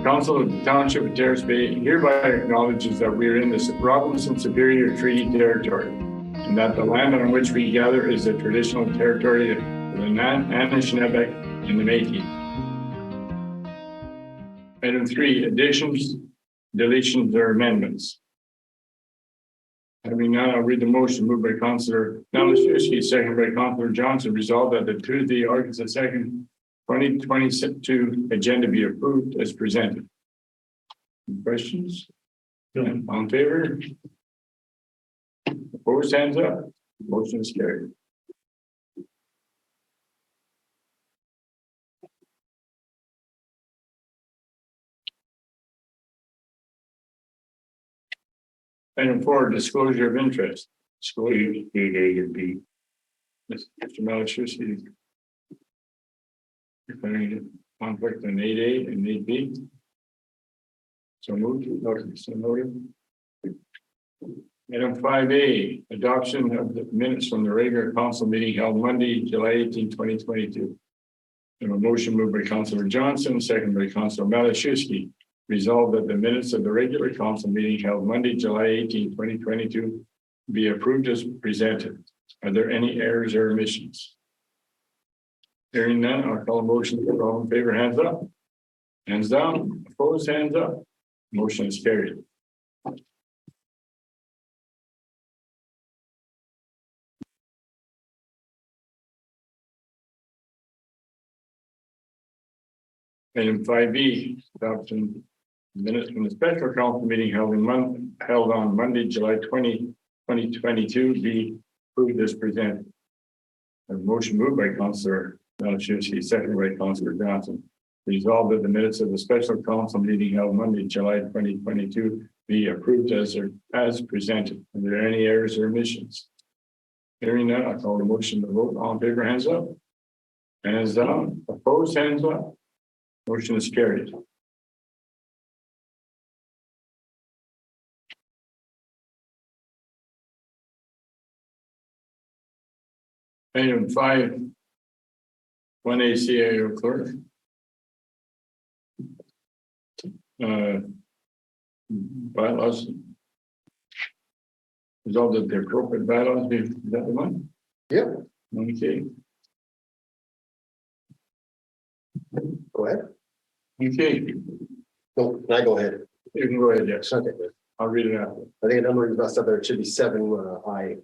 Council of the Township of Terrace Bay hereby acknowledges that we are in the Robinson Superior Treaty Territory, and that the land on which we gather is the traditional territory of the Anishinaabe and the Métis. Item 3, additions, deletions, or amendments. Having none, I'll read the motion moved by Councillor Nalashewski, second by Councillor Johnson. Resolved that the Tuesday, August 2nd, 2022 agenda be approved as presented. Any questions? No. All in favor? Opposed, hands up. Motion is carried. Item 4, disclosure of interest. Disclosure 8A and B. Mr. Malachowski. Declaring conflict on 8A and 8B. So moved. So noted. Item 5A, adoption of the minutes from the regular council meeting held Monday, July 18, 2022. And a motion moved by Councillor Johnson, second by Councillor Malachowski. Resolved that the minutes of the regular council meeting held Monday, July 18, 2022 be approved as presented. Are there any errors or omissions? Hearing none, I'll call a motion. All in favor, hands up. Hands down. Opposed, hands up. Motion is carried. Item 5B, adoption minutes from the special council meeting held on Monday, July 20, 2022 be approved as presented. A motion moved by Councillor Malachowski, second by Councillor Johnson. Resolved that the minutes of the special council meeting held Monday, July 2022 be approved as presented. Are there any errors or omissions? Hearing none, I call the motion to vote. All in favor, hands up. Hands down. Opposed, hands up. Motion is carried. Item 5, 1A CAO clerk. Bylaws. Resolved that the appropriate bylaws be, is that the one? Yep. Okay. Go ahead. Okay. No, can I go ahead? You can go ahead, yes. Okay. I'll read it out. I think a number is messed up there. It should be 7 IA.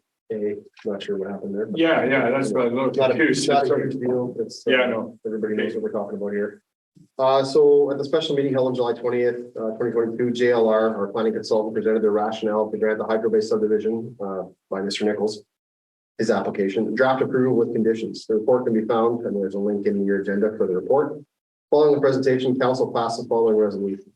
Not sure what happened there. Yeah, that's what I looked Not at. a huge deal. It's, Yeah, I know. Everybody knows what we're talking about here. So at the special meeting held on July 20th, 2022, JLR, our planning consultant, presented their rationale to grant the Hydro Bay subdivision by Mr. Nichols, his application, draft approval with conditions. The report can be found, and there's a link in your agenda for the report. Following the presentation, council passed the following resolution.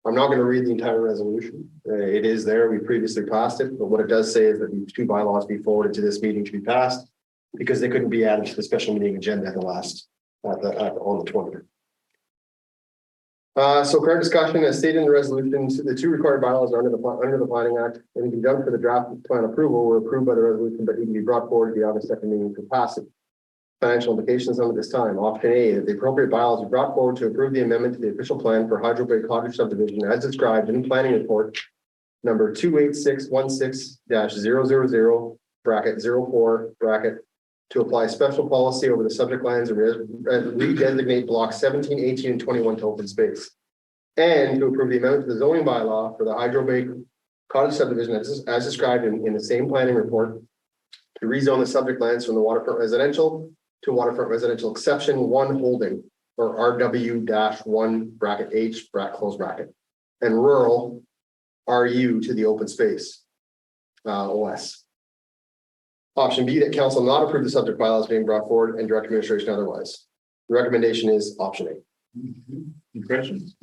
I'm not going to read the entire resolution. It is there. We previously passed it, but what it does say is that these 2 bylaws be forwarded to this meeting to be passed because they couldn't be added to the special meeting agenda at the last on the 20th. So current discussion, as stated in the resolution, the 2 required bylaws are under the Planning Act, and in conjunction for the draft plan approval were approved by the resolution, but need to be brought forward to the August 2nd meeting for passage. Financial implications under this time. Option A, the appropriate bylaws are brought forward to approve the amendment to the official plan for Hydro Bay Cottage subdivision as described in planning report number 28616-000 bracket 04 bracket to apply special policy over the subject lands and redesignate blocks 17, 18, and 21 to open space. And to approve the amendment to the zoning bylaw for the Hydro Bay Cottage subdivision as described in the same planning report to rezone the subject lands from the waterfront residential to waterfront residential exception 1 holding or RW-1 bracket H bracket close bracket and rural RU to the open space OS. Option B, that council not approve the subject bylaws being brought forward and direct administration otherwise. The recommendation is option A. Any questions?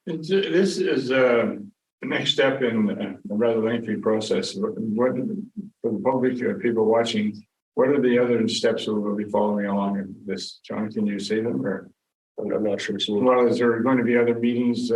This is the next step in a rather lengthy process. What for the public, people watching, what are the other steps that we'll be following along in this? John, can you say them? Or I'm not sure. Well, is there going to be other meetings?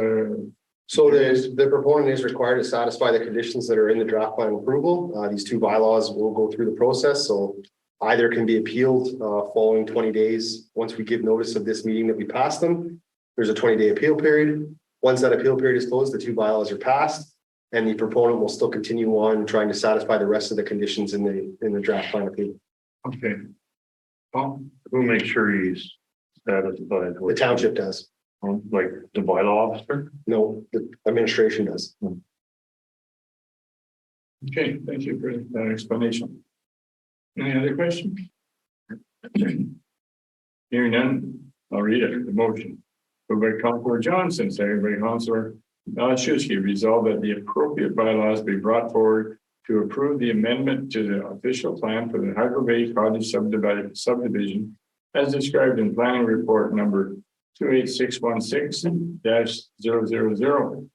So the proponent is required to satisfy the conditions that are in the draft plan approval. These 2 bylaws will go through the process. So either can be appealed following 20 days once we give notice of this meeting that we passed them, There's a 20-day appeal period. Once that appeal period is closed, the two bylaws are passed, and the proponent will still continue on trying to satisfy the rest of the conditions in the draft plan appeal. Okay. Paul? Who makes sure he's satisfied? The township does. Like the bylaw officer? No, the administration does. Okay, thank you for that explanation. Any other questions? Hearing none, I'll read it, the motion. Moved by Councilor Johnson, seconded by Councilor Malashewski, resolved that the appropriate bylaws be brought forward to approve the amendment to the official plan for the Hydro Bay Cottage subdivision as described in planning report number 28616-000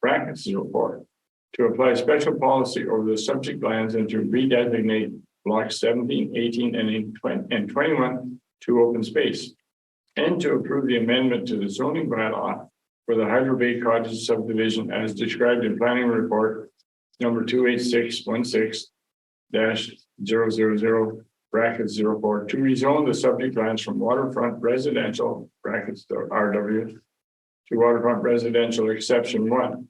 brackets 04 to apply special policy over the subject lands and to redesignate blocks 17, 18, and 21 to open space, and to approve the amendment to the zoning bylaw for the Hydro Bay Cottage subdivision as described in planning report number 28616-000 brackets 04 to rezone the subject lands from waterfront residential brackets RW to waterfront residential exception 1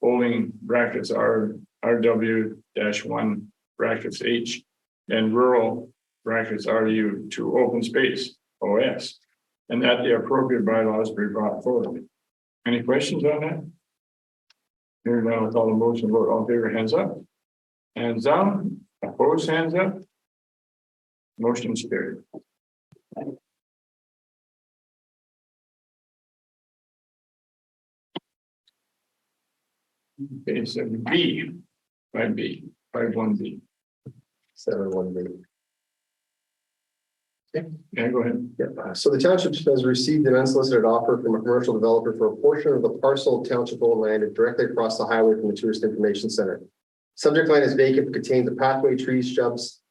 holding brackets RW-1 brackets H and rural brackets RU to open space OS, and that the appropriate bylaws be brought forward. Any questions on that? Here now, with all the motion vote, all in favor, hands up. Hands down, opposed, hands up. Motion is carried. Okay, so B, 5B, 51B. 7-1B. Yeah, go ahead. Yeah, so the township has received an unsolicited offer from a commercial developer for a portion of the parcel of township owned land directly across the highway from the Tourist Information Center. Subject land is vacant, but contains a pathway, trees, shrubs,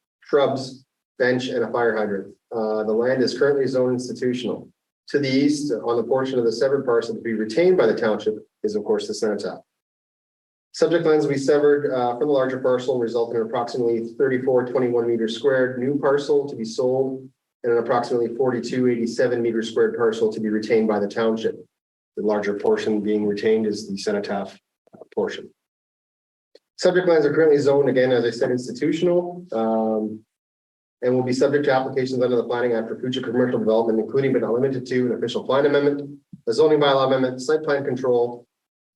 bench, and a fire hydrant. The land is currently zoned institutional. To the east, on the portion of the severed parcel to be retained by the township, is of course the cenotaph. Subject lands will be severed from the larger parcel, resulting in approximately 3421 meters squared new parcel to be sold, and an approximately 4287 meters squared parcel to be retained by the township. The larger portion being retained is the cenotaph portion. Subject lands are currently zoned, again, as I said, institutional, and will be subject to applications under the Planning Act for future commercial development, including but not limited to an official plan amendment, a zoning bylaw amendment, site plan control,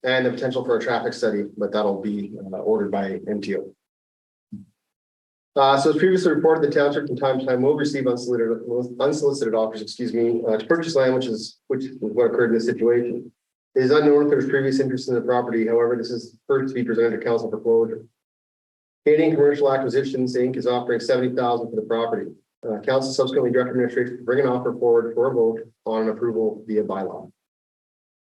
and the potential for a traffic study, but that'll be ordered by MTO. So as previously reported, the township from time to time will receive unsolicited offers, to purchase land, which is what occurred in this situation. It is unknown if there's previous interest in the property. However, this is first to be presented to council for closure. Canadian Commercial Acquisitions Inc. is offering $70,000 for the property. Council subsequently directed administration to bring an offer forward for a vote on an approval via bylaw.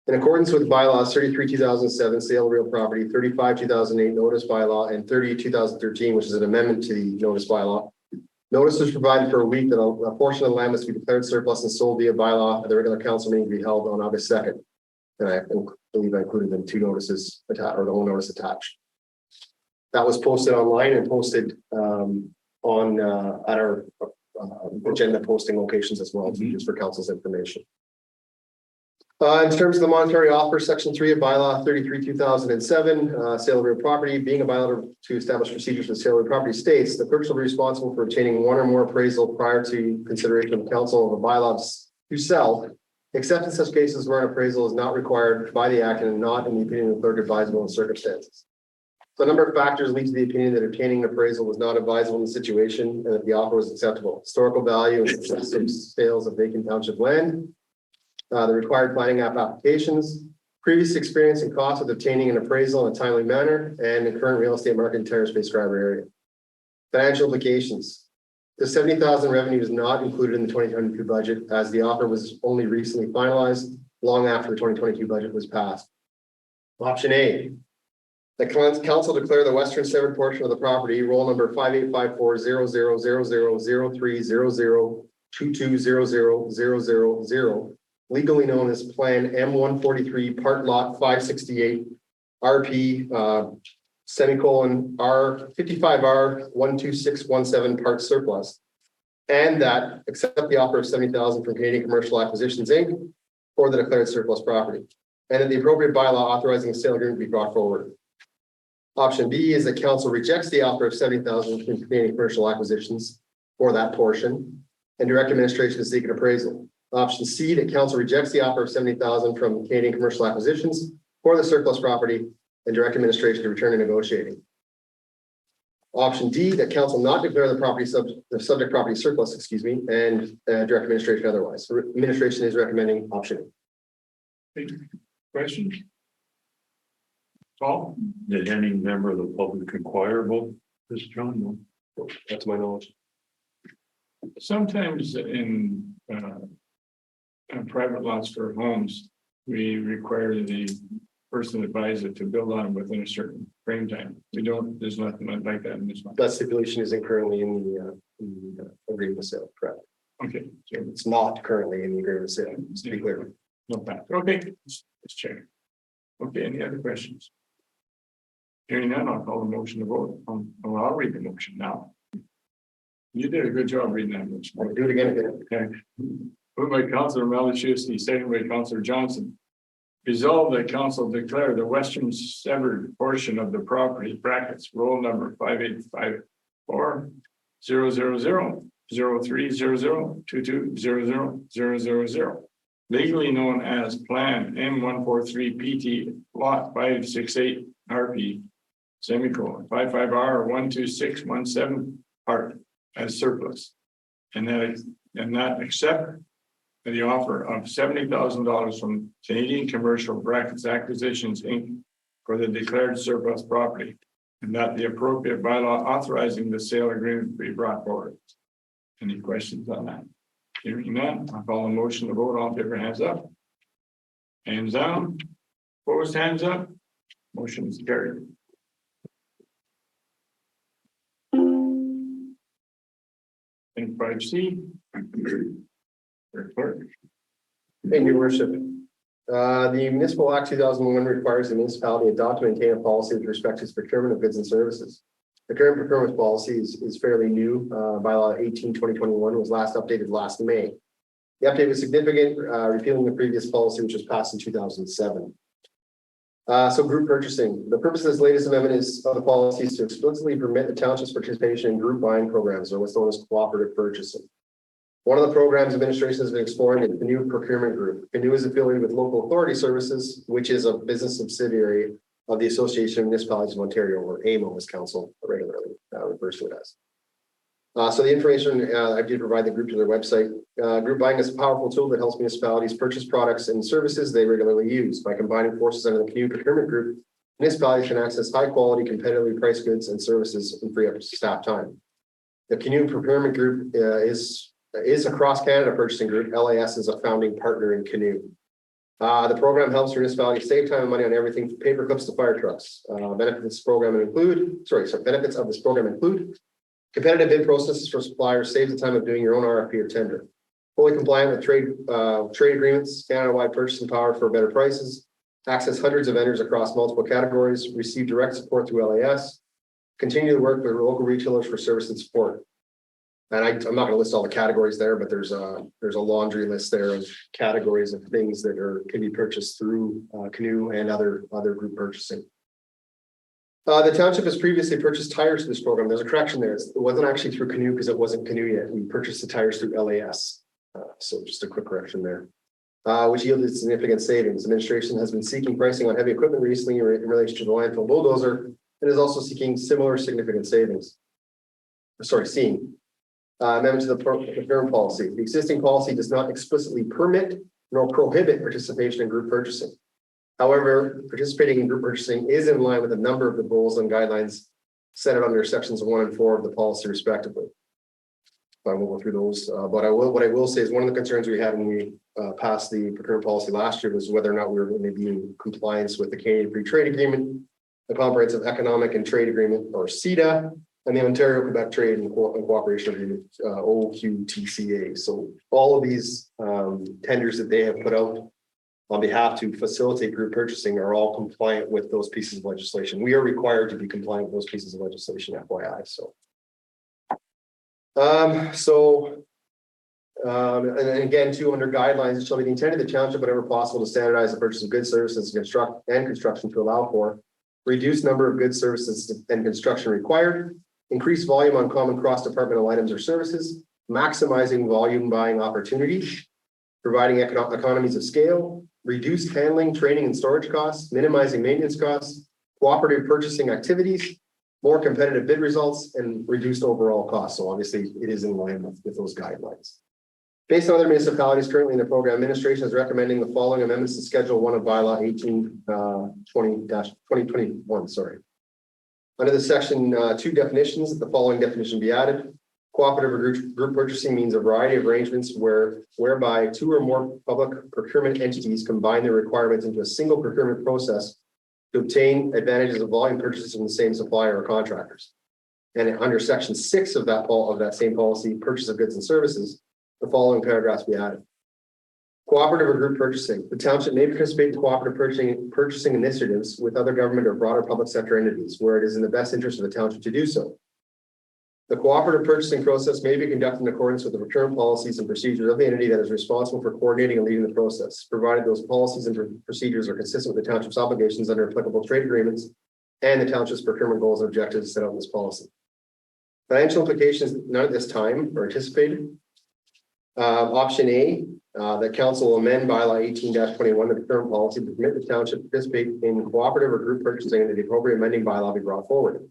In accordance with bylaws 33/2007 sale of real property, 35/2008 notice bylaw, and 30/2013, which is an amendment to the notice bylaw, notice was provided for a week that a portion of the land must be declared surplus and sold via bylaw at the regular council meeting to be held on August 2nd. And I believe I included them two notices attached, or the whole notice attached. That was posted online and posted on at our agenda posting locations as well, just for council's information. In terms of the monetary offer, section 3 of bylaw 33/2007, sale of real property, being a bylaw to establish procedures for the sale of real property states, the clerk shall be responsible for obtaining one or more appraisal prior to consideration of council of a bylaw to sell, except in such cases where an appraisal is not required by the act and not, in the opinion of the clerk, advisable in circumstances. So a number of factors lead to the opinion that obtaining an appraisal was not advisable in the situation and that the offer was acceptable. Historical value and successive sales of vacant township land, the required planning app applications, previous experience and cost of obtaining an appraisal in a timely manner, and the current real estate market in Terrace Bay area. Financial implications. The $70,000 revenue is not included in the 2022 budget, as the offer was only recently finalized long after the 2022 budget was passed. Option A. The council declare the western severed portion of the property, roll number 5854000022000000, legally known as Plan M143, Part Lot 568, RP R55R12617 Part Surplus, and that accept the offer of $70,000 from Canadian Commercial Acquisitions Inc. for the declared surplus property, and that the appropriate bylaw authorizing the sale agreement be brought forward. Option B is that council rejects the offer of 70,000 from Canadian commercial acquisitions for that portion and direct administration to seek an appraisal. Option C, that council rejects the offer of 70,000 from Canadian commercial acquisitions for the surplus property and direct administration to return to negotiating. Option D, that council not declare the subject property surplus, and direct administration otherwise. Administration is recommending option A. Questions? Paul? Did any member of the public inquire about this, John? No. That's my knowledge. Sometimes in private lots for homes, we require the person that buys it to build on it within a certain frame time. We don't, there's nothing like that in this one. That stipulation isn't currently in the agreement of sale, correct? Okay, so It's not currently in the agreement of sale, just to be clear. no fact. Okay, let's check. Okay, any other questions? Hearing none, I'll call the motion to vote. I'll read the motion now. You did a good job reading that motion. I'll do it again. Okay. Moved by Councillor Malachowski, second by Councillor Johnson. Resolve that council declare the western severed portion of the property brackets roll number 5854-000-0300-2200-000 legally known as Plan M143 PT Lot 568 RP semicolon 55R 12617 part as surplus, and that accept the offer of $70,000 from Canadian Commercial Brackets Acquisitions Inc. for the declared surplus property, and that the appropriate bylaw authorizing the sale agreement be brought forward. Any questions on that? Hearing none, I'll call a motion to vote. All in favor, hands up. Hands down. Opposed, hands up. Motion is carried. And 5C. Clerk. Thank you, worship. The Municipal Act 2001 requires the municipality adopt and maintain a policy with respect to its procurement of goods and services. The current procurement policy is fairly new. Bylaw 18/2021 was last updated last May. The update was significant, repealing the previous policy, which was passed in 2007. So group purchasing. The purpose of this latest amendment of the policy is to explicitly permit the township's participation in group buying programs, or what's known as cooperative purchasing. One of the programs administration has been exploring is the new procurement group. The new is affiliated with Local Authority Services, which is a business subsidiary of the Association of Municipalities of Ontario, or AMO, as council regularly refers to it as. So the information I did provide the group to their website. Group buying is a powerful tool that helps municipalities purchase products and services they regularly use. By combining forces under the Canoe Procurement Group, municipalities can access high quality, competitively priced goods and services and free up staff time. The Canoe Procurement Group is a cross-Canada purchasing group. LAS is a founding partner in Canoe. The program helps municipalities save time and money on everything from paper clips to fire trucks. Benefits of this program include competitive bid processes for suppliers, saves the time of doing your own RFP or tender. Fully compliant with trade agreements, Canada-wide purchasing power for better prices, access hundreds of vendors across multiple categories, receive direct support through LAS, continue to work with local retailers for service and support. And I'm not going to list all the categories there, but there's a laundry list there of categories of things that can be purchased through Canoe and other group purchasing. The township has previously purchased tires through this program. There's a correction there. It wasn't actually through Canoe because it wasn't Canoe yet. We purchased the tires through LAS. So just a quick correction there, which yielded significant savings. Administration has been seeking pricing on heavy equipment recently in relation to the landfill bulldozer, and is also seeking similar significant savings. Amendment to the procurement policy. The existing policy does not explicitly permit nor prohibit participation in group purchasing. However, participating in group purchasing is in line with a number of the goals and guidelines set out under sections 1 and 4 of the policy, respectively. I won't go through those, but what I will say is one of the concerns we had when we passed the procurement policy last year was whether or not we were going to be in compliance with the Canadian Free Trade Agreement, the Comprehensive Economic and Trade Agreement, or CETA, and the Ontario Quebec Trade and Cooperation Agreement, OQTCA. So all of these tenders that they have put out on behalf to facilitate group purchasing are all compliant with those pieces of legislation. We are required to be compliant with those pieces of legislation, FYI. And then again, too, under guidelines, it shall be the intent of the township, whenever possible, to standardize the purchase of goods, services, and construction to allow for reduced number of goods, services, and construction required, increased volume on common cross-departmental items or services, maximizing volume buying opportunities, providing economies of scale, reduced handling, training, and storage costs, minimizing maintenance costs, cooperative purchasing activities, more competitive bid results, and reduced overall costs. So obviously, it is in line with those guidelines. Based on other municipalities currently in the program, administration is recommending the following amendments to Schedule 1 of Bylaw 18-2021. Sorry. Under the Section 2 definitions, the following definition be added. Cooperative or group purchasing means a variety of arrangements whereby two or more public procurement entities combine their requirements into a single procurement process to obtain advantages of volume purchases from the same supplier or contractors. And under Section 6 of that same policy, purchase of goods and services, the following paragraphs be added. Cooperative or group purchasing. The township may participate in cooperative purchasing initiatives with other government or broader public sector entities where it is in the best interest of the township to do so. The cooperative purchasing process may be conducted in accordance with the procurement policies and procedures of the entity that is responsible for coordinating and leading the process, provided those policies and procedures are consistent with the township's obligations under applicable trade agreements and the township's procurement goals and objectives set out in this policy. Financial implications, none at this time are anticipated. Option A, that council will amend bylaw 18-21, the procurement policy, to permit the township to participate in cooperative or group purchasing, and the appropriate amending bylaw be brought forward.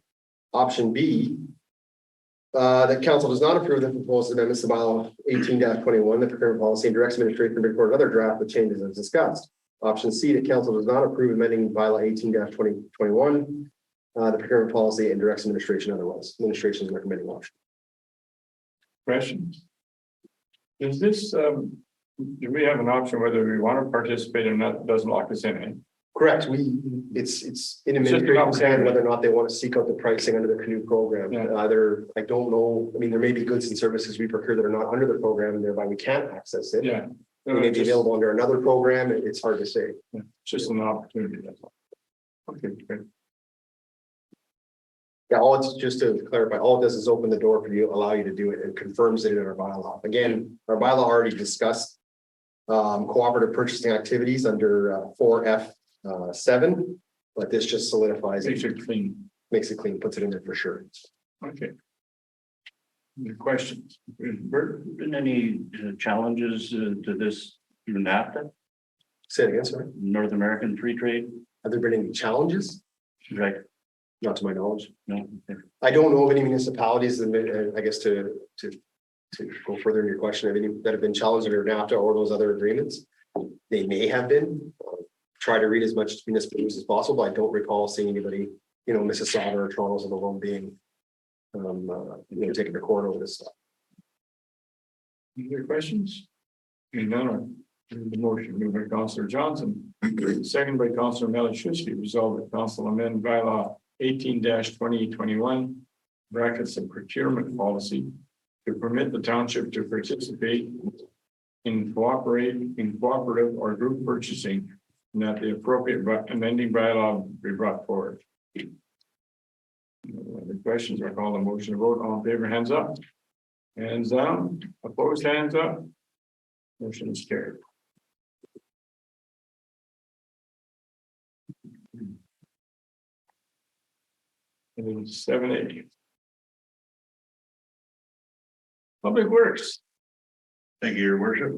Option B, that council does not approve the proposed amendments to bylaw 18-21, the procurement policy, and directs administration to record another draft with changes as discussed. Option C, that council does not approve amending bylaw 18-2021, the procurement policy, and directs administration otherwise. Administration is recommending option. Questions? Is this, do we have an option whether we want to participate or not? Doesn't lock us in, eh? Correct. It's in administration's hand whether or not they want to seek out the pricing under the canoe program. Yeah. I don't know. I mean, there may be goods and services we procure that are not under the program, and thereby we can't access it. Yeah. They may be available under another program. It's hard to say. Yeah. Just an opportunity. That's all. Okay, great. Yeah, all it's just to clarify, all it does is open the door for you, allow you to do it, and confirms it in our bylaw. Again, our bylaw already discussed cooperative purchasing activities under 4F7, but this just solidifies Makes it, it clean. makes it clean, puts it in there for sure. Okay. Any questions? Bert? Been any challenges to this through NAFTA, Say it again, sorry. North American Free Trade? Have there been any challenges? Right. Not to my knowledge. No. I don't know of any municipalities that, I guess to go further in your question, of any that have been challenged under NAFTA or those other agreements. They may have been. Try to read as much municipal news as possible. I don't recall seeing anybody, Mississauga or Toronto's of the alone being, taken to court over this stuff. Any other questions? Hearing none, the motion moved by Councillor Johnson, second by Councillor Melichewski, resolved that council amend bylaw 18-2021 brackets of procurement policy to permit the township to participate in cooperative or group purchasing, and that the appropriate amending bylaw be brought forward. The questions are called a motion to vote. All in favor, hands up. Hands down. Opposed, hands up. Motion is carried. It is 7A. Public Works. Thank you, Your Worship.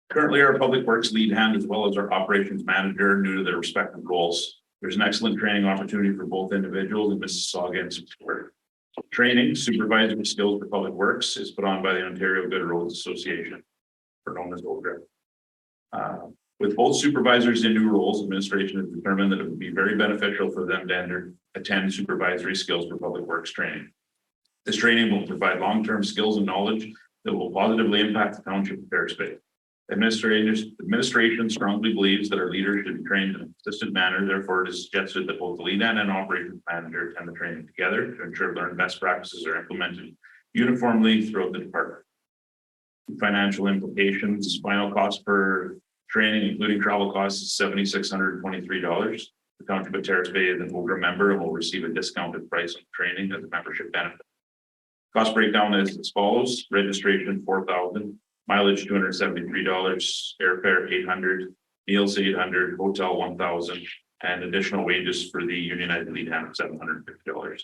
Currently, our Public Works lead hand as well as our operations manager are new to their respective roles. There's an excellent training opportunity for both individuals in Mississauga and support. Training, supervisory skills for Public Works is put on by the Ontario Good Roads Association, or known as OGRA. With both supervisors in new roles, administration has determined that it would be very beneficial for them to attend supervisory skills for Public Works training. This training will provide long-term skills and knowledge that will positively impact the township of Terrace Bay. Administration strongly believes that our leaders should be trained in a consistent manner. Therefore, it is suggested that both the lead and operations manager attend the training together to ensure learned best practices are implemented uniformly throughout the department. Financial implications: final cost per training, including travel costs, is $7,623. The township of Terrace Bay is an OGRA member and will receive a discounted price on training as a membership benefit. Cost breakdown is as follows: registration $4,000, mileage $273, airfare $800, meals $800, hotel $1,000, and additional wages for the unionized lead hand of $750.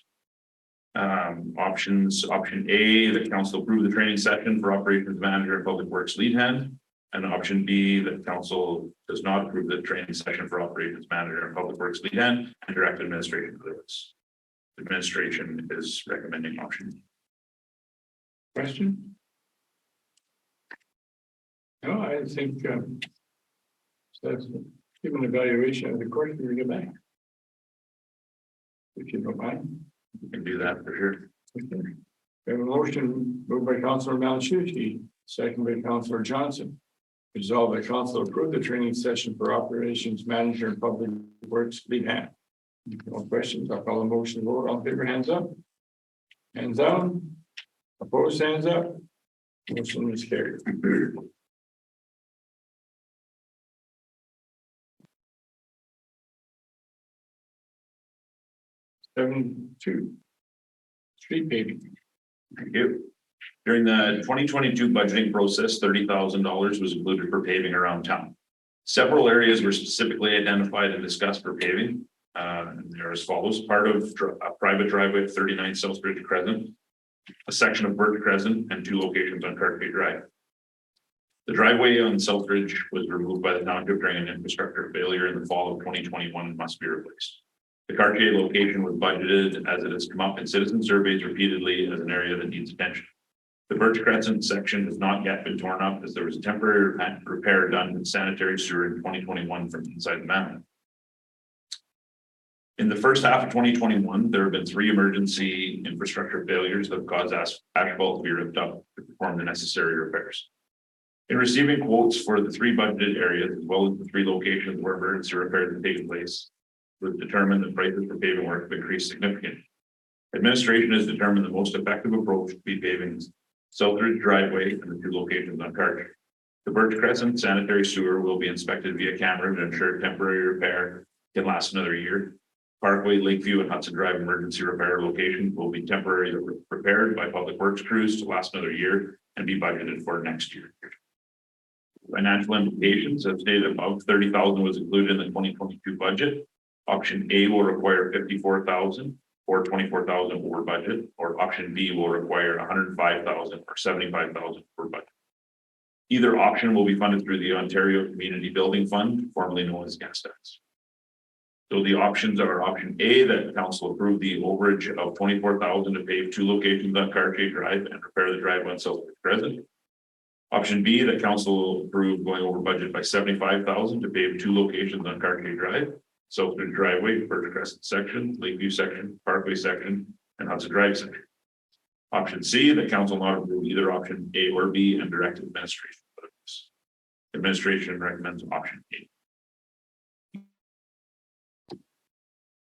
Options: option A, the council approve the training session for operations manager and public works lead hand. And option B, that council does not approve the training session for operations manager and public works lead hand and direct administration for this. Administration is recommending option B. Question? No, I think, that's give an evaluation of the course when we get back. If you don't mind. We can do that for sure. Okay. We have a motion moved by Councillor Malachowski, second by Councillor Johnson. Resolved that council approve the training session for operations manager and public works lead hand. No questions, I'll call a motion vote. All in favor, hands up. Hands down. Opposed, hands up. Motion is carried. 7.2. Street paving. Thank you. During the 2022 budgeting process, $30,000 was included for paving around town. Several areas were specifically identified and discussed for paving. And they're as follows: part of a private driveway at 39 Southbridge Crescent, a section of Birch Crescent, and 2 locations on Cartway Drive. The driveway on Southbridge was removed by the township during an infrastructure failure in the fall of 2021 and must be replaced. The Cartier location was budgeted as it has come up in citizen surveys repeatedly as an area that needs attention. The Birch Crescent section has not yet been torn up as there was a temporary repair done in sanitary sewer in 2021 from inside the mountain. In the first half of 2021, there have been 3 emergency infrastructure failures that have caused asphalt to be ripped up to perform the necessary repairs. In receiving quotes for the 3 budgeted areas, as well as the 3 locations where emergency repairs have taken place, it was determined that prices for paving work have increased significantly. Administration has determined the most effective approach to be paving Southbridge driveway and the 2 locations on Cartier. The Birch Crescent sanitary sewer will be inspected via camera to ensure temporary repair can last another year. Parkway, Lakeview, and Hudson Drive emergency repair locations will be temporarily repaired by public works crews to last another year and be budgeted for next year. Financial implications, as stated above, $30,000 was included in the 2022 budget. Option A will require $54,000 or $24,000 over budget, or option B will require $105,000 or $75,000 per budget. Either option will be funded through the Ontario Community Building Fund, formerly known as GASTAX. So the options are: option A, that council approve the overage of $24,000 to pave 2 locations on Cartier Drive and repair the driveway on Southbridge Crescent. Option B, that council approve going over budget by $75,000 to pave 2 locations on Cartier Drive, Southbridge Driveway, Birch Crescent section, Lakeview section, Parkway section, and Hudson Drive section. Option C, that council not approve either option A or B and direct administration. Administration recommends option A.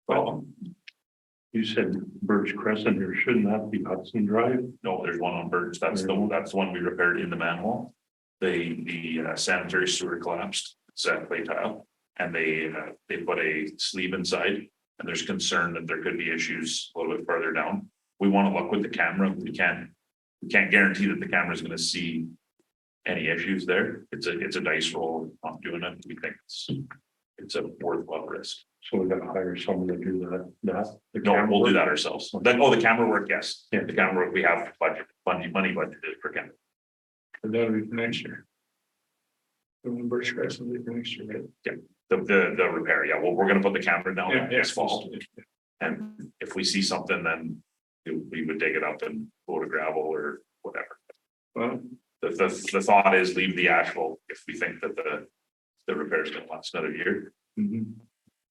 Well, You said Birch Crescent, or shouldn't that be Hudson Drive? no, there's one on Birch. That's the one we repaired in the manhole. The sanitary sewer collapsed. It's that clay tile, and they put a sleeve inside. And there's concern that there could be issues a little bit further down. We want to look with the camera. We can't guarantee that the camera is going to see any issues there. It's a dice roll on doing it. We think it's a worthwhile risk. So we gotta hire someone to do that. No, we'll do that ourselves. The camera work, yes. Yeah, the camera work, we have money budgeted for camera. And that'll be for next year. The Birch Crescent will be for next year, right? Yeah, the repair, yeah, well, we're gonna put the camera down Yeah, this fall. And if we see something, then we would dig it up and go to gravel or whatever. Well, The thought is leave the asphalt if we think that the repair is gonna last another year. mhm.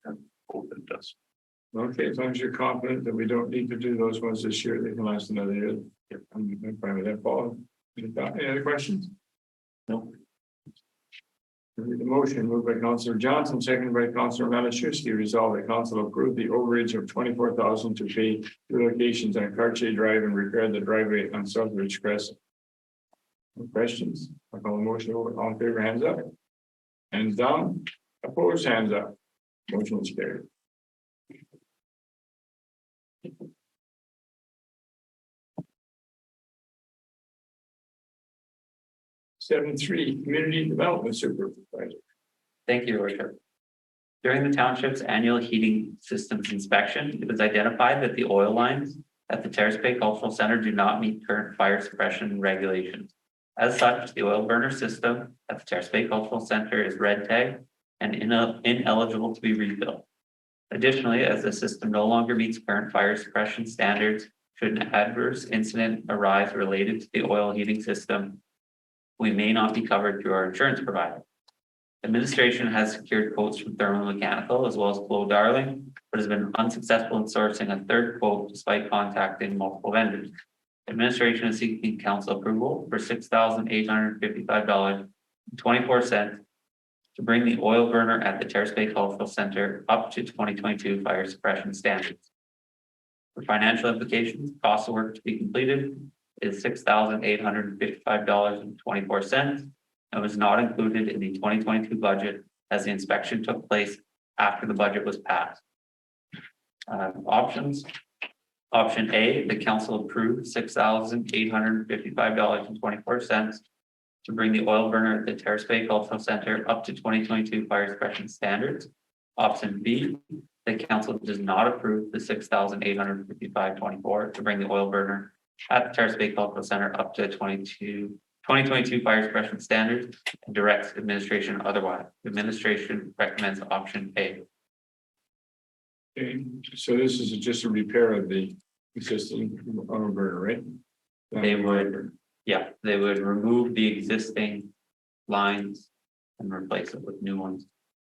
And hope it does. Okay, as long as you're confident that we don't need to do those ones this year, they can last another year. Yeah, I'm fine with that, Paul. Any other questions? No. The motion moved by Councillor Johnson, seconded by Councillor Malachowski, resolved that council approve the overage of $24,000 to pay 2 locations on Cartier Drive and repair the driveway on Southbridge Crescent. No questions? I call the motion over. All in favor, hands up. Hands down. Opposed, hands up. Motion is carried. 7.3, community development supervisor. Thank you, Your Worship. During the township's annual heating systems inspection, it was identified that the oil lines at the Terrace Bay Cultural Center do not meet current fire suppression regulations. As such, the oil burner system at the Terrace Bay Cultural Center is red tagged and ineligible to be rebuilt. Additionally, as the system no longer meets current fire suppression standards, should an adverse incident arise related to the oil heating system, we may not be covered through our insurance provider. Administration has secured quotes from Thermal Mechanical as well as Flo Darling, but has been unsuccessful in sourcing a third quote despite contacting multiple vendors. Administration is seeking council approval for $6,855.24 to bring the oil burner at the Terrace Bay Cultural Center up to 2022 fire suppression standards. For financial implications, cost of work to be completed is $6,855.24 and was not included in the 2022 budget as the inspection took place after the budget was passed. Options. Option A, the council approved $6,855.24 to bring the oil burner at the Terrace Bay Cultural Center up to 2022 fire suppression standards. Option B, the council does not approve the $6,855.24 to bring the oil burner at the Terrace Bay Cultural Center up to 2022 fire suppression standards and directs administration otherwise. Administration recommends option A. Okay, so this is just a repair of the existing oil burner, right? They would remove the existing lines and replace it with new ones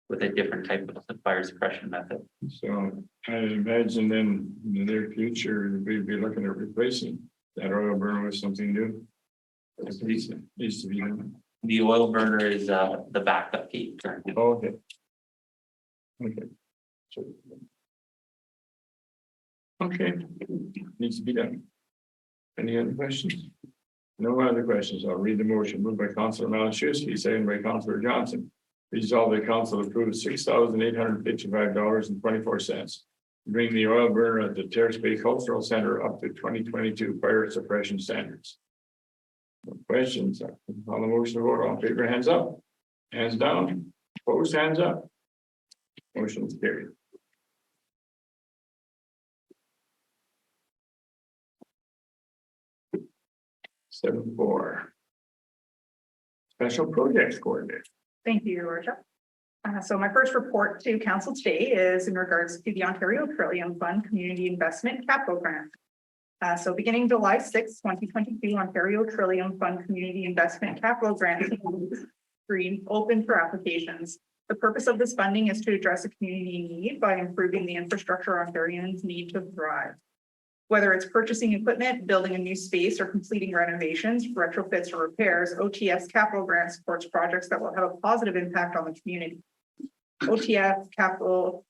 with a different type of fire suppression method. So I imagine then in the near future, we'd be looking at replacing that oil burner with something new. It needs to be done. The oil burner is the backup heat currently. Oh, okay. Okay. So- Okay, needs to be done. Any other questions? No other questions. I'll read the motion. Moved by Councillor Malachewski, seconded by Councillor Johnson. Resolved that council approves $6,855.24. Bring the oil burner at the Terrace Bay Cultural Center up to 2022 fire suppression standards. No questions? On the motion to vote, all in favor, hands up. Hands down. Opposed, hands up. Motion is carried. Seven four. Special projects coordinator. Thank you, Your Worship. So my first report to council today is in regards to the Ontario Trillium Fund Community Investment Capital Grant. So beginning July 6, 2022, Ontario Trillium Fund Community Investment Capital Grant screen open for applications. The purpose of this funding is to address a community need by improving the infrastructure Ontarians need to thrive. Whether it's purchasing equipment, building a new space, or completing renovations, retrofits, or repairs, OTF's capital grant supports projects that will have a positive impact on the community. OTF capital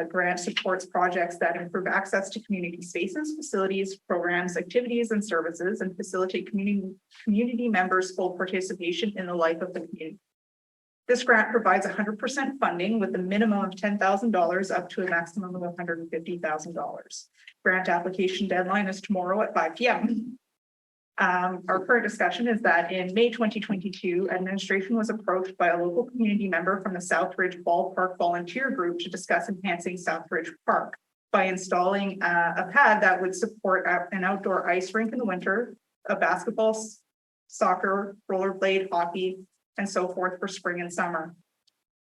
grant supports projects that improve access to community spaces, facilities, programs, activities, and services, and facilitate community members' full participation in the life of the community. This grant provides 100% funding with a minimum of $10,000 up to a maximum of $150,000. Grant application deadline is tomorrow at 5 p.m. Our current discussion is that in May 2022, administration was approached by a local community member from the Southridge Ballpark Volunteer Group to discuss enhancing Southridge Park by installing a pad that would support an outdoor ice rink in the winter, a basketball, soccer, rollerblade, hockey, and so forth for spring and summer.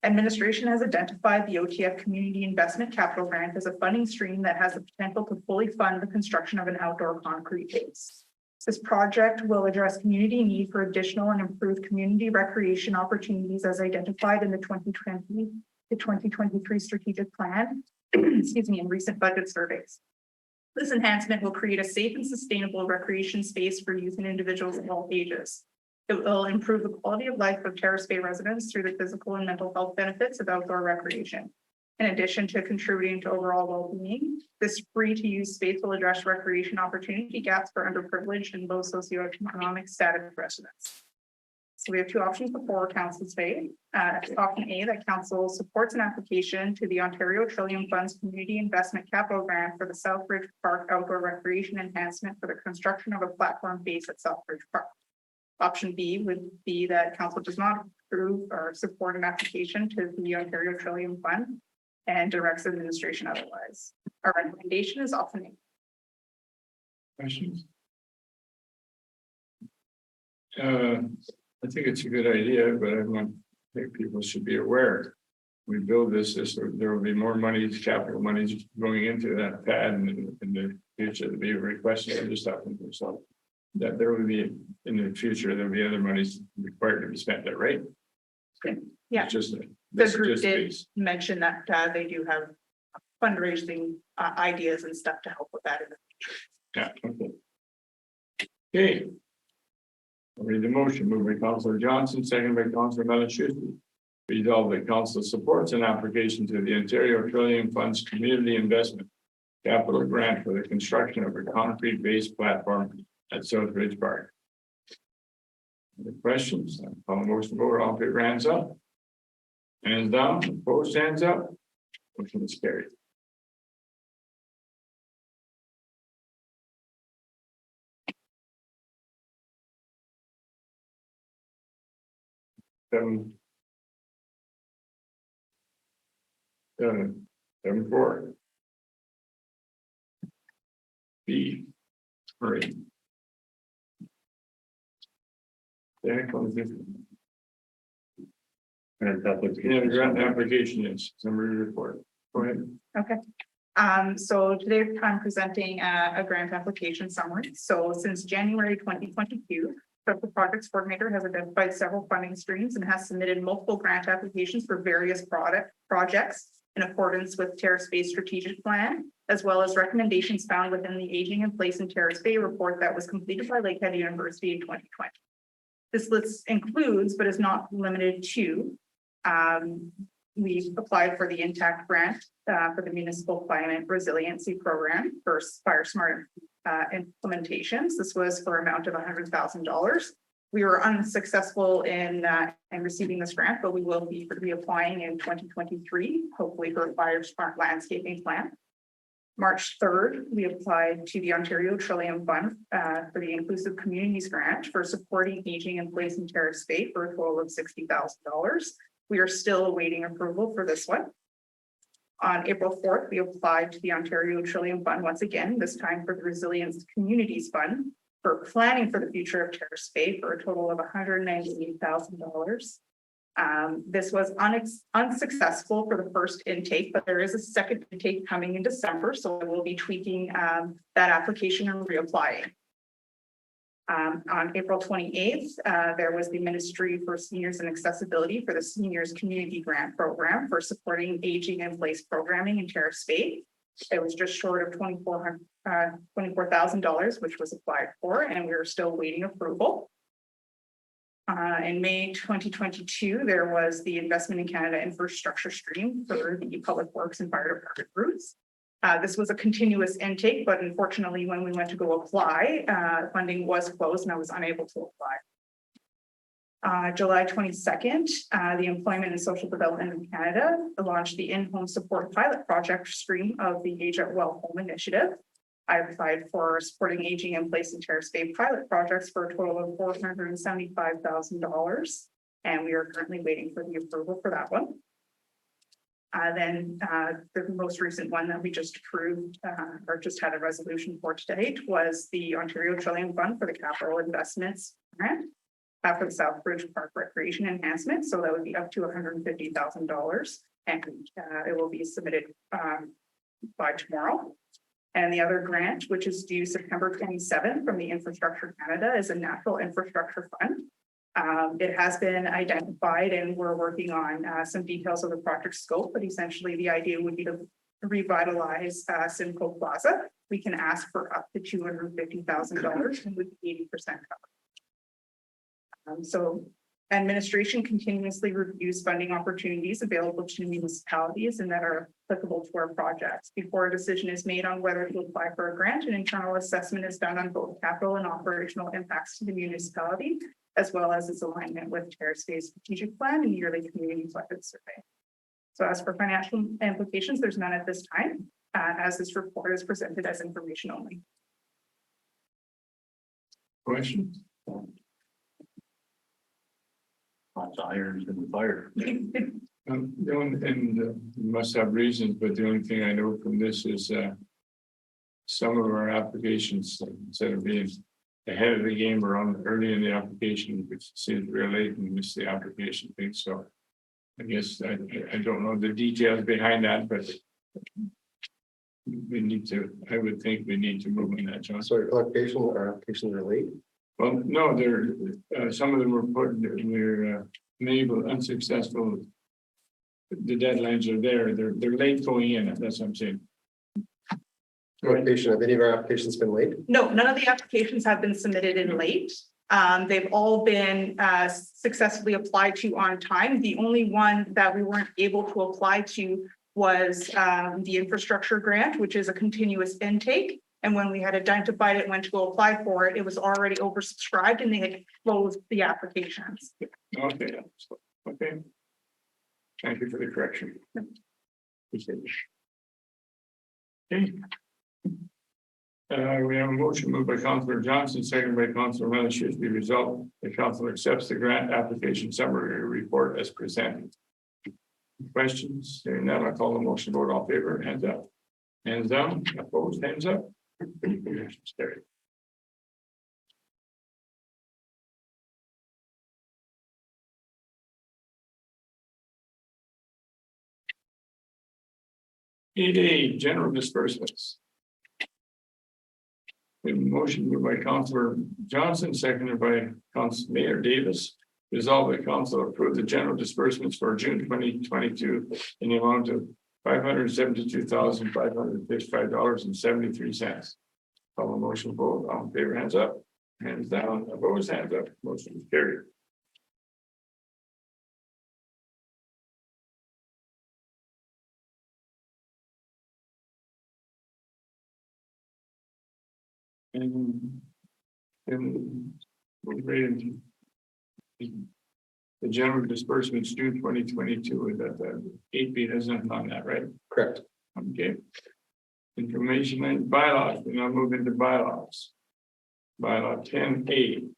Administration has identified the OTF Community Investment Capital Grant as a funding stream that has the potential to fully fund the construction of an outdoor concrete base. This project will address community need for additional and improved community recreation opportunities as identified in the 2020 to 2023 strategic plan, excuse me, in recent budget surveys. This enhancement will create a safe and sustainable recreation space for youth and individuals of all ages. It will improve the quality of life of Terrace Bay residents through the physical and mental health benefits of outdoor recreation. In addition to contributing to overall well-being, this free-to-use space will address recreation opportunity gaps for underprivileged and low socioeconomic status residents. So we have two options before council today. Option A, that council supports an application to the Ontario Trillium Fund's Community Investment Capital Grant for the Southridge Park Outdoor Recreation Enhancement for the construction of a platform base at Southridge Park. Option B would be that council does not approve or support an application to the Ontario Trillium Fund and directs administration otherwise. Our recommendation is option A. Questions? I think it's a good idea, but I think people should be aware. We build this, there will be more monies, capital monies going into that pad in the future to be requested. I'm just talking to myself. That there will be, in the future, there'll be other monies required to be spent there, right? Yeah. It's just. The group did mention that they do have fundraising ideas and stuff to help with that. Yeah, okay. Okay. I'll read the motion, moved by Councillor Johnson, second by Councillor Malachowski. Resolved that council supports an application to the Ontario Trillium Fund's Community Investment Capital Grant for the construction of a concrete-based platform at South Ridge Park. Any questions? Call the motion vote, all in favor, hands up. Hands down, opposed, hands up. Motion is carried. Seven 4. B. Great. The heck was this? And Yeah, the grant application is summary report. Go ahead. Okay. So today I'm presenting a grant application summary. So since January 2022, the projects coordinator has identified several funding streams and has submitted multiple grant applications for various projects in accordance with Terrace Bay strategic plan, as well as recommendations found within the Aging in Place in Terrace Bay report that was completed by Lakehead University in 2020. This list includes, but is not limited to, we applied for the Intact grant for the Municipal Climate Resiliency Program for Fire Smart implementations. This was for an amount of $100,000. We were unsuccessful in receiving this grant, but we will be reapplying in 2023, hopefully for a Fire Smart landscaping plan. March 3rd, we applied to the Ontario Trillium Fund for the Inclusive Communities Grant for supporting aging in place in Terrace Bay for a total of $60,000. We are still awaiting approval for this one. On April 4th, we applied to the Ontario Trillium Fund once again, this time for the Resilience Communities Fund for planning for the future of Terrace Bay for a total of $198,000. This was unsuccessful for the first intake, but there is a second intake coming in December, so I will be tweaking that application and reapplying. On April 28th, there was the Ministry for Seniors and Accessibility for the Seniors Community Grant Program for supporting aging in place programming in Terrace Bay. It was just short of $24,000, which was applied for, and we are still waiting approval. In May 2022, there was the Investment in Canada Infrastructure Stream for the Public Works and Fire Department routes. This was a continuous intake, but unfortunately, when we went to go apply, funding was closed and I was unable to apply. July 22nd, the Employment and Social Development in Canada launched the in-home support pilot project stream of the Age at Well Home Initiative. I applied for supporting aging in place in Terrace Bay pilot projects for a total of $475,000, and we are currently waiting for the approval for that one. Then the most recent one that we just approved or just had a resolution for today was the Ontario Trillium Fund for the Capital Investments Grant for the South Ridge Park Recreation Enhancement. So that would be up to $150,000, and it will be submitted by tomorrow. And the other grant, which is due September 27th from the Infrastructure Canada, is a natural infrastructure fund. It has been identified and we're working on some details of the project scope, but essentially the idea would be to revitalize Simcoe Plaza. We can ask for up to $250,000 and with 80% covered. So administration continuously reviews funding opportunities available to municipalities and that are applicable to our projects. Before a decision is made on whether to apply for a grant, an internal assessment is done on both capital and operational impacts to the municipality, as well as its alignment with Terrace Bay's strategic plan and yearly community budget survey. So as for financial implications, there's none at this time, as this report is presented as information only. Questions? Lots of irons in the fire. You must have reasons, but the only thing I know from this is, some of our applications, instead of being ahead of the game or on early in the application, which seems real late and miss the application thing, so. I guess I don't know the details behind that, but. We need to, I would think we need to move on that, John. Sorry, clarification, our applications are late. Well, no, some of them were put, we're unable, unsuccessful. The deadlines are there, they're late going in, that's what I'm saying. Clarification, have any of our applications been late? No, none of the applications have been submitted in late. They've all been successfully applied to on time. The only one that we weren't able to apply to was the infrastructure grant, which is a continuous intake. And when we had identified it, went to go apply for it, it was already oversubscribed and they had closed the applications. Okay, okay. Thank you for the correction. Appreciate it. Okay. We have a motion moved by Councillor Johnson, seconded by Councillor Melishus. Be resolved, the council accepts the grant application summary report as presented. Questions? Hearing none, I call the motion. Vote all in favor, hands up. Hands down, opposed, hands up. Motion's carried. General disbursements. The motion moved by Councillor Johnson, seconded by Council Mayor Davis. Resolved that council approve the general disbursements for June 2022 in the amount of $572,555.73. Call the motion. Vote all in favor, hands up. Hands down. Opposed, hands up. Motion is carried. And we're ready. The general disbursements June 2022 is that the 8B has nothing on that, right? Correct. Okay. Information and bylaws. We now move into bylaws. Bylaw 10A.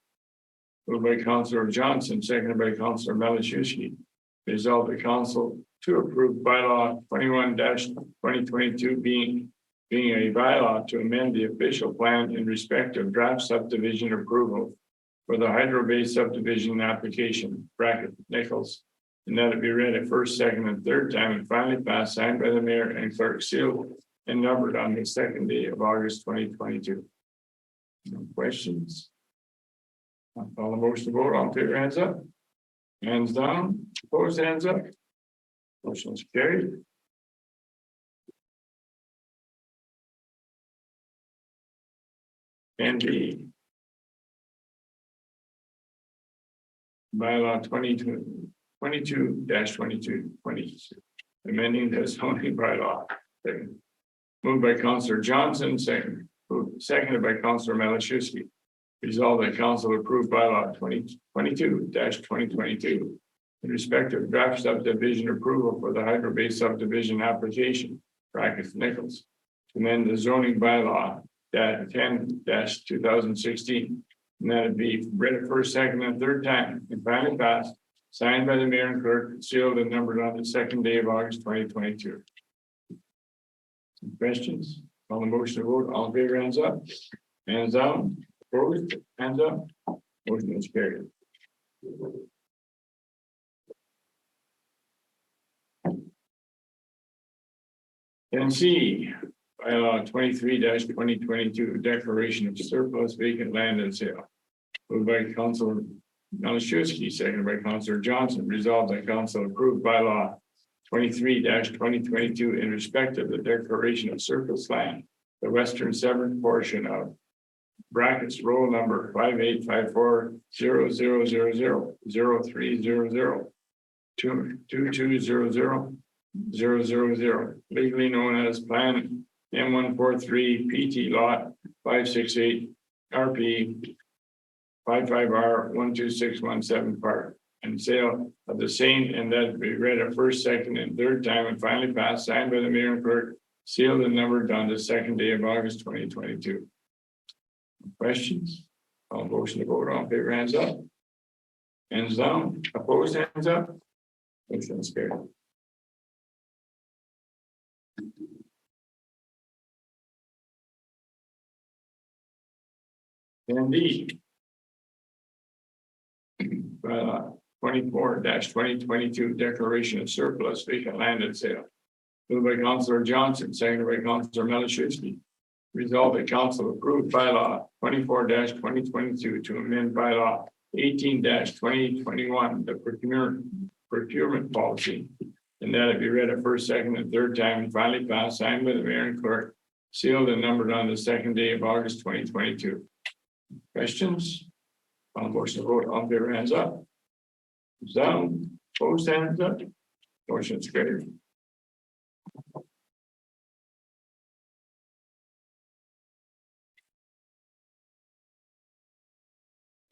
Moved by Councillor Johnson, seconded by Councillor Melishewski. Resolved the council to approve bylaw 21-2022 being a bylaw to amend the official plan in respect of draft subdivision approval for the Hydro Bay subdivision application, bracket Nichols, and that it be read a first, second, and third time and finally passed, signed by the mayor and clerk, sealed and numbered on the second day of August 2022. No questions? I'll call the motion to vote. All in favor, hands up. Hands down. Opposed, hands up. Motion is carried. And the bylaw 22-2220, amending the zoning bylaw. Moved by Councillor Johnson, seconded by Councillor Melishewski. Resolved that council approved bylaw 2022-2022 in respect of draft subdivision approval for the Hydro Bay subdivision application, brackets Nichols, to amend the zoning bylaw 10-2016, and that it be read a first, second, and third time and finally passed, signed by the mayor and clerk, sealed and numbered on the second day of August 2022. Some questions? On the motion to vote, all in favor, hands up. Hands down. Opposed, hands up. Motion is carried. And C, bylaw 23-2022, declaration of surplus vacant land and sale. Moved by Councillor Melishewski, seconded by Councillor Johnson. Resolved that council approved bylaw 23-2022 in respect of the declaration of surplus land, the western severed portion of brackets roll number 5854-0000-2200-000, legally known as Plan M143 PT Lot 568 RP 55R12617 part and sale of the same, and that be read a first, second, and third time and finally passed, signed by the mayor and clerk, sealed and numbered on the second day of August 2022. Questions? All motion to vote, all in favor, hands up. Hands down, opposed, hands up. Motion is carried. And D. 24-2022 declaration of surplus vacant land at sale. Moved by Councillor Johnson, seconded by Councillor Maliszewski. Resolved that council approved bylaw 24-2022 to amend bylaw 18-2021, the procurement policy. And that it be read a first, second, and third time and finally passed, signed by the mayor and clerk, sealed and numbered on the second day of August 2022. Questions? On the motion to vote, all in favor, hands up. Down, opposed, hands up. Motion is carried.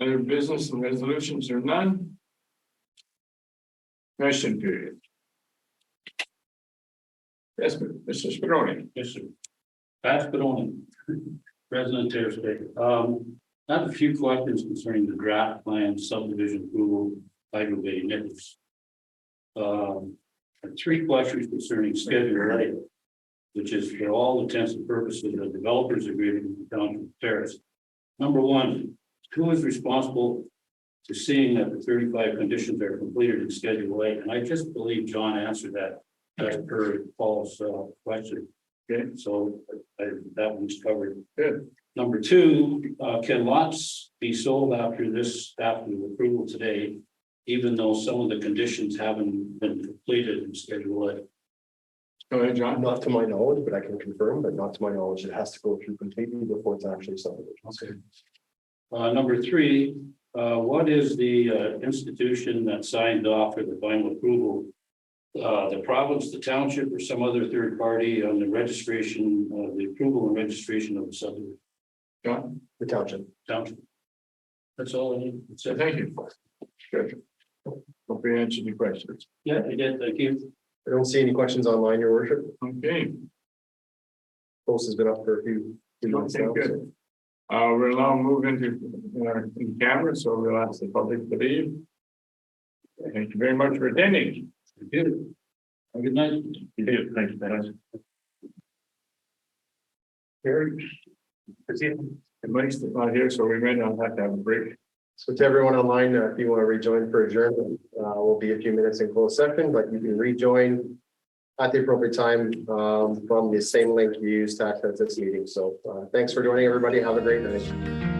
Other business and resolutions are none. Question period. Yes, Mr. Spadoni. Yes, sir. Pat Spadoni, President Terrace Bay. I have a few questions concerning the draft plan subdivision approval, Hydro Bay Nichols. Three questions concerning Schedule A, which is for all intents and purposes, the developers agreement with the township of Terrace. Number one, who is responsible to seeing that the 35 conditions are completed in Schedule A? And I just believe John answered that as per Paul's question. Okay. So that one's covered. Good. Number two, can lots be sold after the approval today, even though some of the conditions haven't been completed in Schedule A? Go ahead, John. Not to my knowledge, but I can confirm, but not to my knowledge, it has to go through completely before it's actually subdivision. Okay. Number three, what is the institution that signed off for the final approval? The province, the township, or some other third party on the registration, the approval and registration of the subdivision? John. The township. Township. That's all I need. So thank you. Good. Hope we answered your questions. Yeah, I did. Thank you. I don't see any questions online, your worship. Okay. Post has been up for a few months Okay, now. good. We'll now move into in camera, so we'll ask the public to leave. Thank you very much for attending. Thank you. Have a good night. You do, thank you, guys. Here. Everybody's not here, so we may not have to have a break. So to everyone online, if you want to rejoin for adjournment, we'll be a few minutes in closed session, but you can rejoin at the appropriate time from the same link you used to access this meeting. So thanks for joining, everybody. Have a great night.